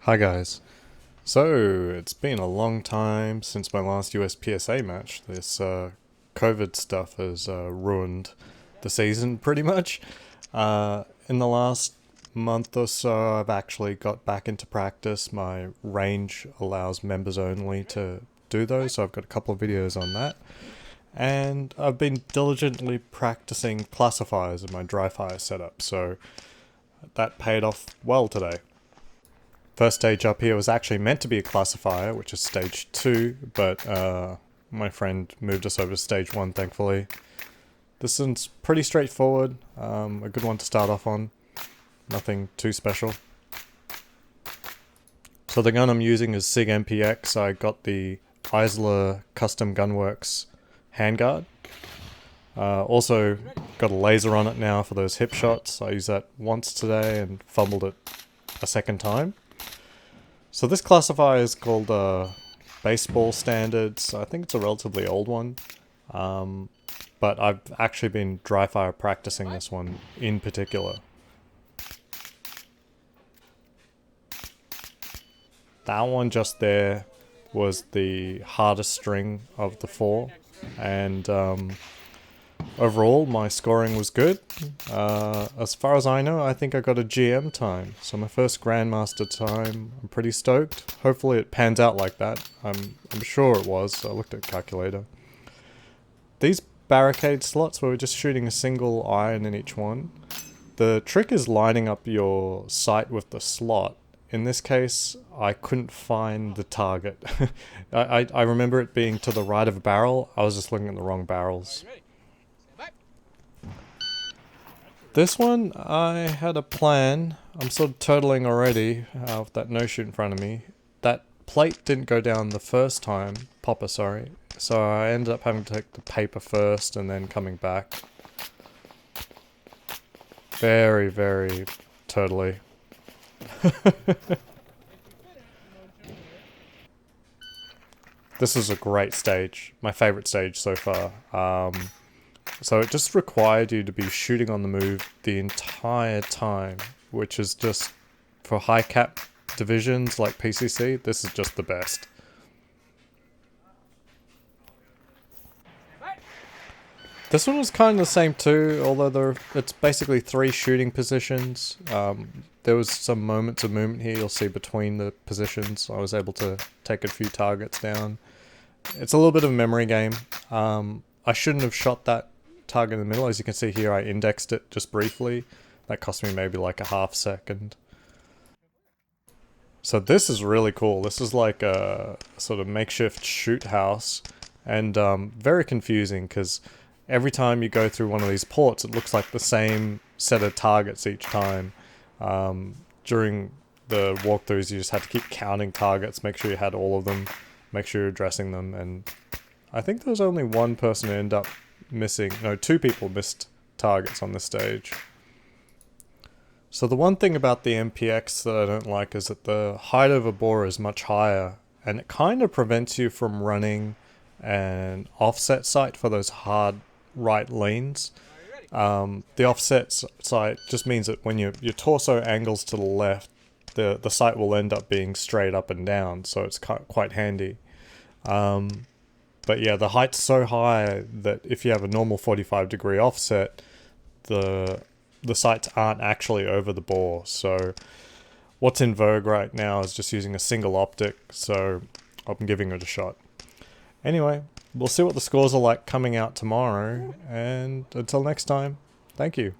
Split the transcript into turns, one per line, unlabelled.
Hi guys. So, it's been a long time since my last USPSA match. This COVID stuff has ruined the season pretty much. In the last month or so, I've actually got back into practice. My range allows members only to do those, so I've got a couple of videos on that. And I've been diligently practicing classifiers in my dry fire setup, so that paid off well today. First stage up here was actually meant to be a classifier, which is stage 2, but my friend moved us over to stage 1, thankfully. This one's pretty straightforward, a good one to start off on, nothing too special. So the gun I'm using is SIG MPX. I got the Isla Custom Gunworks handguard. Also got a laser on it now for those hip shots. I used that once today and fumbled it a second time. So this classifier is called Baseball Standards. I think it's a relatively old one, but I've actually been dry fire practicing this one in particular. That one just there was the hardest string of the 4, and overall my scoring was good. As far as I know, I think I got a GM time, so my first Grandmaster time. I'm pretty stoked. Hopefully it pans out like that. I'm sure it was. I looked at the calculator. These barricade slots where we're just shooting a single iron in each one. The trick is lining up your sight with the slot. In this case, I couldn't find the target. I remember it being to the right of a barrel. I was just looking at the wrong barrels. This one, I had a plan. I'm sort of turtling already with that no-shoot in front of me. That plate didn't go down the first time, popper, sorry. So I ended up having to take the paper first and then coming back. Very, very turtly. This is a great stage. My favorite stage so far. So it just required you to be shooting on the move the entire time, which is just, for high cap divisions like PCC, this is just the best. This one was kind of the same too, although it's basically 3 shooting positions. There was some moments of movement here you'll see between the positions. I was able to take a few targets down. It's a little bit of a memory game. I shouldn't have shot that target in the middle. As you can see here, I indexed it just briefly. That cost me maybe like a half second. So this is really cool. This is like a sort of makeshift shoot house, and very confusing because every time you go through one of these ports, it looks like the same set of targets each time. During the walkthroughs, you just had to keep counting targets, make sure you had all of them, make sure you're addressing them, and I think there was only one person who ended up missing, no, 2 people missed targets on this stage. So the one thing about the MPX that I don't like is that the height of a bore is much higher, and it kind of prevents you from running an offset sight for those hard right leans. The offset sight just means that when your torso angles to the left, the sight will end up being straight up and down, so it's quite handy. But yeah, the height's so high that if you have a normal 45-degree offset, the sights aren't actually over the bore. So what's in vogue right now is just using a single optic, so I'm giving it a shot. Anyway, we'll see what the scores are like coming out tomorrow, and until next time, thank you.